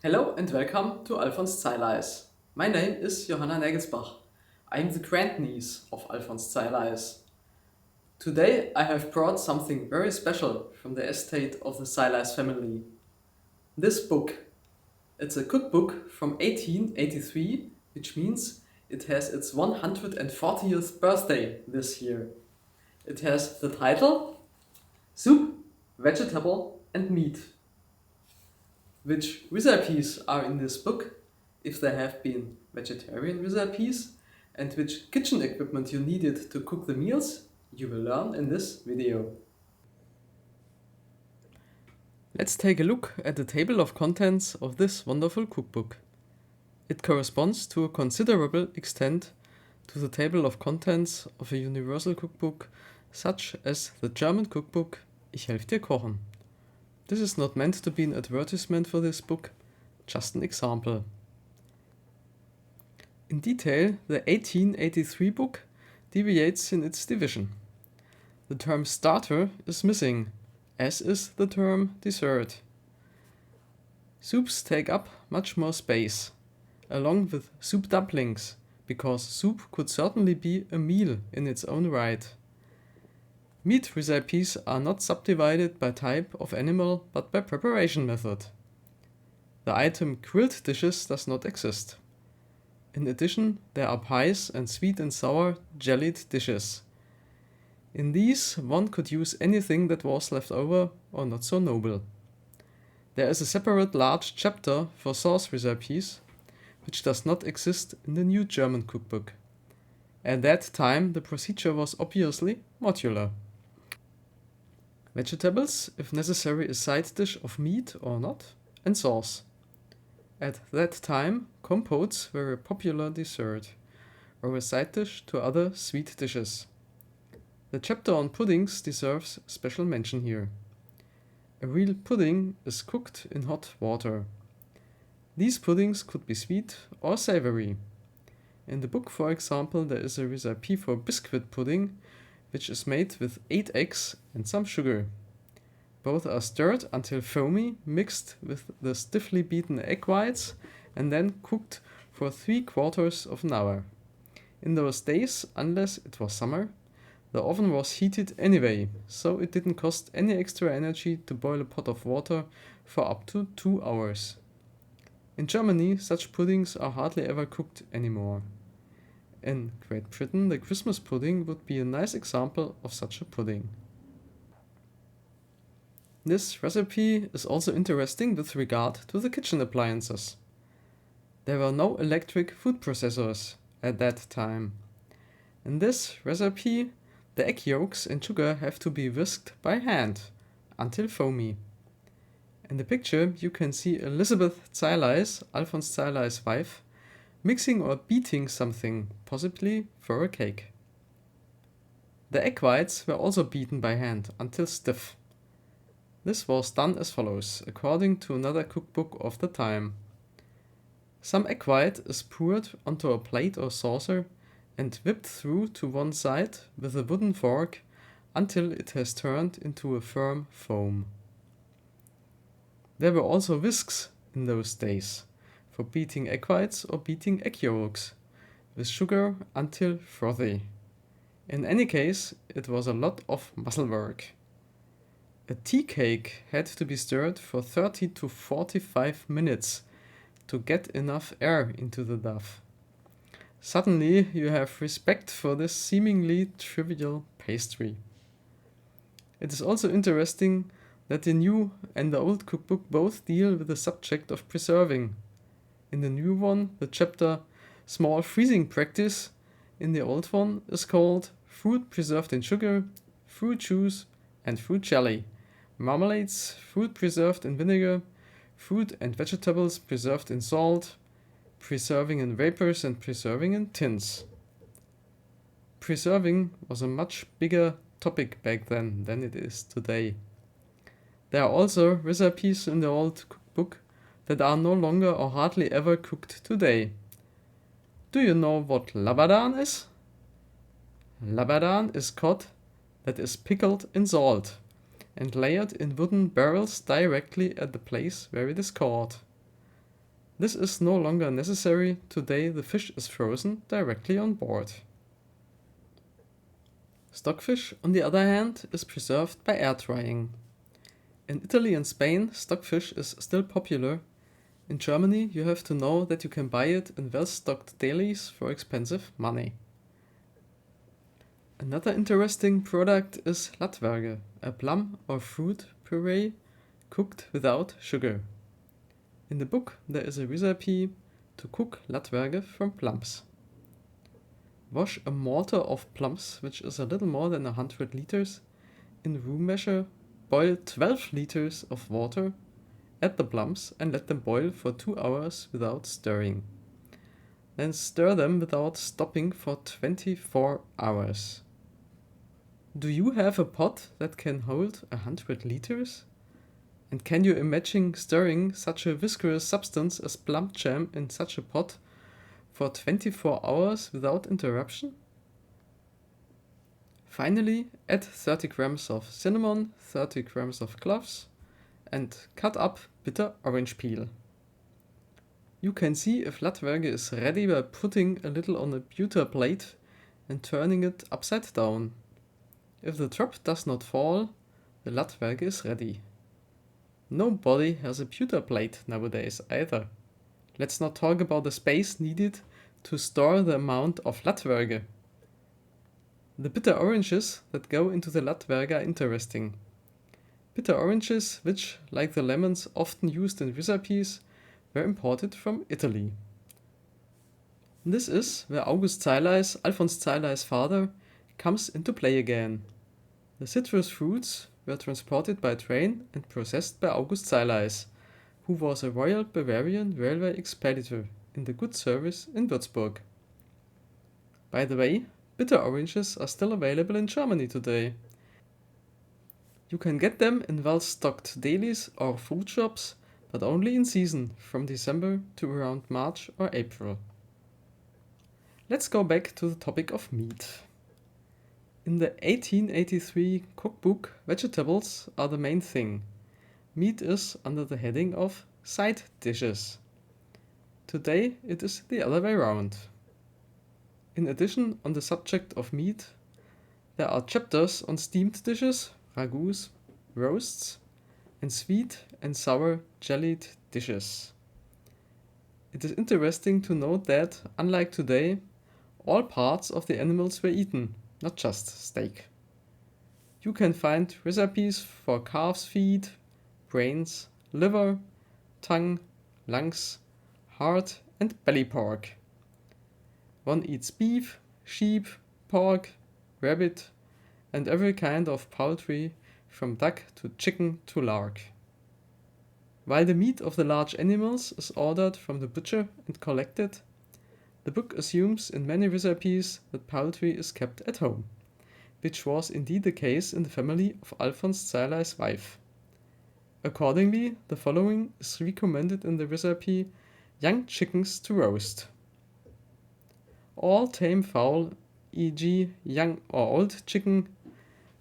Hello and welcome to Alfons Zeileis. My name is Johanna Nagelsbach. I am the grandniece of Alfons Zeileis. Today I have brought something very special from the estate of the Zeileis family. This book. It's a cookbook from 1883, which means it has its 140th birthday this year. It has the title Soup, Vegetable and Meat. Which recipes are in this book, if there have been vegetarian recipes, and which kitchen equipment you needed to cook the meals, you will learn in this video. Let's take a look at the table of contents of this wonderful cookbook. It corresponds to a considerable extent to the table of contents of a universal cookbook such as the German cookbook Ich helf dir kochen. This is not meant to be an advertisement for this book, just an example. In detail, the 1883 book deviates in its division. The term starter is missing, as is the term dessert. Soups take up much more space, along with soup dumplings, because soup could certainly be a meal in its own right. Meat recipes are not subdivided by type of animal but by preparation method. The item grilled dishes does not exist. In addition, there are pies and sweet and sour jellied dishes. In these, one could use anything that was left over or not so noble. There is a separate large chapter for sauce recipes, which does not exist in the new German cookbook. At that time, the procedure was obviously modular. Vegetables, if necessary a side dish of meat or not, and sauce. At that time, compotes were a popular dessert, or a side dish to other sweet dishes. The chapter on puddings deserves special mention here. A real pudding is cooked in hot water. These puddings could be sweet or savory. In the book, for example, there is a recipe for biscuit pudding, which is made with 8 eggs and some sugar. Both are stirred until foamy, mixed with the stiffly beaten egg whites, and then cooked for 3/4 of an hour. In those days, unless it was summer, the oven was heated anyway, so it didn't cost any extra energy to boil a pot of water for up to 2 hours. In Germany, such puddings are hardly ever cooked anymore. In Great Britain, the Christmas pudding would be a nice example of such a pudding. This recipe is also interesting with regard to the kitchen appliances. There were no electric food processors at that time. In this recipe, the egg yolks and sugar have to be whisked by hand until foamy. In the picture, you can see Elizabeth Zeileis, Alfons Zeileis' wife, mixing or beating something, possibly for a cake. The egg whites were also beaten by hand until stiff. This was done as follows, according to another cookbook of the time. Some egg white is poured onto a plate or saucer and whipped through to one side with a wooden fork until it has turned into a firm foam. There were also whisks in those days for beating egg whites or beating egg yolks with sugar until frothy. In any case, it was a lot of muscle work. A tea cake had to be stirred for 30 to 45 minutes to get enough air into the dough. Suddenly, you have respect for this seemingly trivial pastry. It is also interesting that the new and the old cookbook both deal with the subject of preserving. In the new one, the chapter Small Freezing Practice in the old one is called Fruit Preserved in Sugar, Fruit Juice and Fruit Jelly, Marmalades, Fruit Preserved in Vinegar, Fruit and Vegetables Preserved in Salt, Preserving in Vapors and Preserving in Tins. Preserving was a much bigger topic back then than it is today. There are also recipes in the old cookbook that are no longer or hardly ever cooked today. Do you know what labadan is? Labadan is cod that is pickled in salt and layered in wooden barrels directly at the place where it is caught. This is no longer necessary. Today the fish is frozen directly on board. Stockfish, on the other hand, is preserved by air drying. In Italy and Spain, stockfish is still popular. In Germany, you have to know that you can buy it in well-stocked delis for expensive money. Another interesting product is Latwerge, a plum or fruit puree cooked without sugar. In the book there is a recipe to cook Latwerge from plums. Wash a mortar of plums, which is a little more than 100 liters, in room measure. Boil 12 liters of water, add the plums and let them boil for 2 hours without stirring. Then stir them without stopping for 24 hours. Do you have a pot that can hold 100 liters? And can you imagine stirring such a viscous substance as plum jam in such a pot for 24 hours without interruption? Finally, add 30 grams of cinnamon, 30 grams of cloves, and cut up bitter orange peel. You can see if Latwerge is ready by putting a little on a pewter plate and turning it upside down. If the drop does not fall, the Latwerge is ready. Nobody has a pewter plate nowadays either. Let's not talk about the space needed to store the amount of Latwerge. The bitter oranges that go into the Latwerge are interesting. Bitter oranges, which, like the lemons often used in recipes, were imported from Italy. This is where August Zeileis, Alfons Zeileis' father, comes into play again. The citrus fruits were transported by train and processed by August Zeileis, who was a Royal Bavarian Railway expeditor in the good service in Würzburg. By the way, bitter oranges are still available in Germany today. You can get them in well-stocked delis or fruit shops, but only in season from December to around March or April. Let's go back to the topic of meat. In the 1883 cookbook, vegetables are the main thing. Meat is under the heading of side dishes. Today it is the other way around. In addition, on the subject of meat, there are chapters on steamed dishes, ragouts, roasts, and sweet and sour jellied dishes. It is interesting to note that, unlike today, all parts of the animals were eaten, not just steak. You can find recipes for calf's feet, brains, liver, tongue, lungs, heart, and belly pork. One eats beef, sheep, pork, rabbit, and every kind of poultry from duck to chicken to lark. While the meat of the large animals is ordered from the butcher and collected, the book assumes in many recipes that poultry is kept at home, which was indeed the case in the family of Alfons Zeileis' wife. Accordingly, the following is recommended in the recipe: young chickens to roast. All tame fowl, e.g. young or old chicken,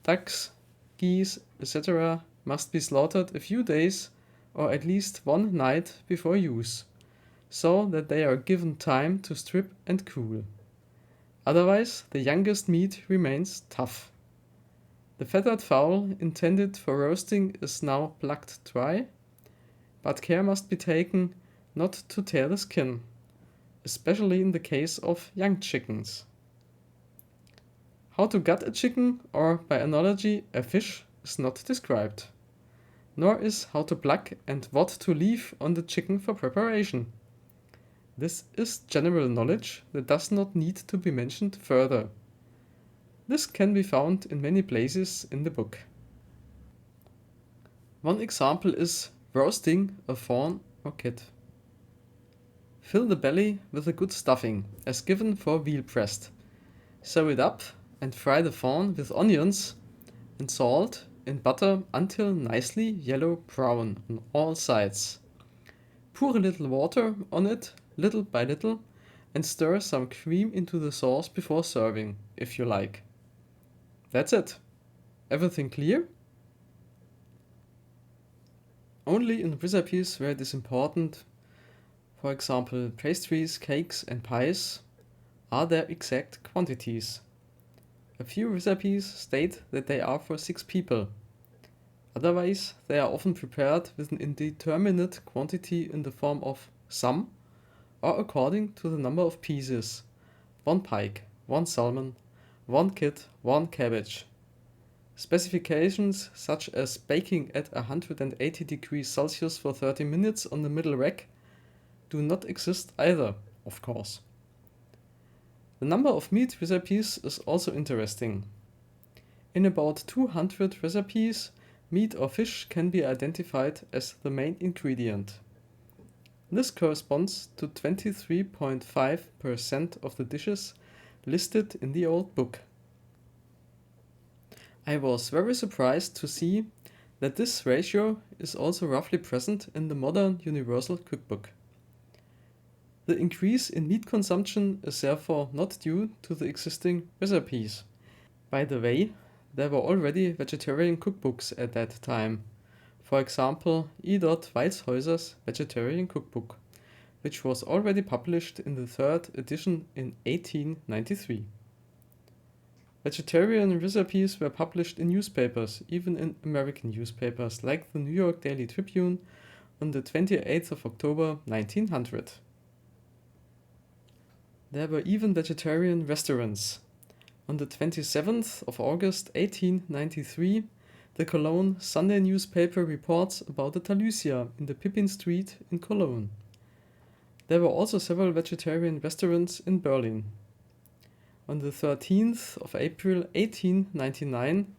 ducks, geese, etc. must be slaughtered a few days or at least one night before use, so that they are given time to strip and cool. Otherwise, the youngest meat remains tough. The feathered fowl intended for roasting is now plucked dry, but care must be taken not to tear the skin, especially in the case of young chickens. How to gut a chicken, or by analogy a fish, is not described, nor is how to pluck and what to leave on the chicken for preparation. This is general knowledge that does not need to be mentioned further. This can be found in many places in the book. One example is roasting a fawn or kid. Fill the belly with a good stuffing, as given for veal breast. Sew it up and fry the fawn with onions and salt in butter until nicely yellow-brown on all sides. Pour a little water on it, little by little, and stir some cream into the sauce before serving, if you like. That's it. Everything clear? Only in recipes where it is important, For example, pastries, cakes and pies are their exact quantities. A few recipes state that they are for 6 people. Otherwise, they are often prepared with an indeterminate quantity in the form of some, or according to the number of pieces: 1 pike, 1 salmon, 1 kid, 1 cabbage. Specifications such as baking at 180 degrees Celsius for 30 minutes on the middle rack do not exist either, of course. The number of meat recipes is also interesting. In about 200 recipes, meat or fish can be identified as the main ingredient. This corresponds to 23.5% of the dishes listed in the old book. I was very surprised to see that this ratio is also roughly present in the modern Universal Cookbook. The increase in meat consumption is therefore not due to the existing recipes. By the way, there were already vegetarian cookbooks at that time. For example, E. Weizhäuser's Vegetarian Cookbook, which was already published in the 3rd edition in 1893. Vegetarian recipes were published in newspapers, even in American newspapers like the New York Daily Tribune on the 28th of October 1900. There were even vegetarian restaurants. On the 27th of August 1893, the Cologne Sunday newspaper reports about the Talusia in the Pippin Street in Cologne. There were also several vegetarian restaurants in Berlin. On the 13th of April 1899,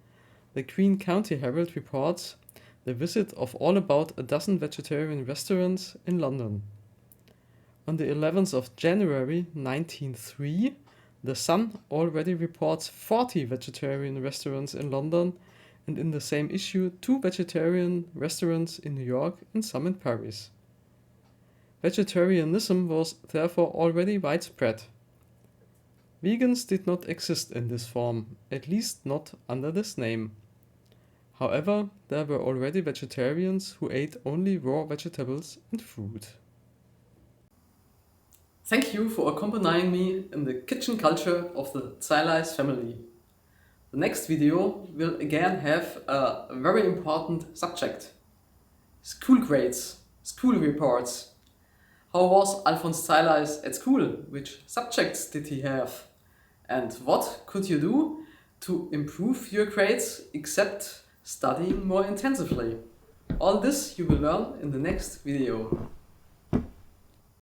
the Greene County Herald reports the visit of all about a dozen vegetarian restaurants in London. On the 11th of January 1903, the Sun already reports 40 vegetarian restaurants in London, and in the same issue 2 vegetarian restaurants in New York and some in Paris. Vegetarianism was therefore already widespread. Vegans did not exist in this form, at least not under this name. However, there were already vegetarians who ate only raw vegetables and fruit. Thank you for accompanying me in the kitchen culture of the Zeileis family. The next video will again have a very important subject: school grades, school reports. How was Alfons Zeileis at school? Which subjects did he have? And what could you do to improve your grades except studying more intensively? All this you will learn in the next video.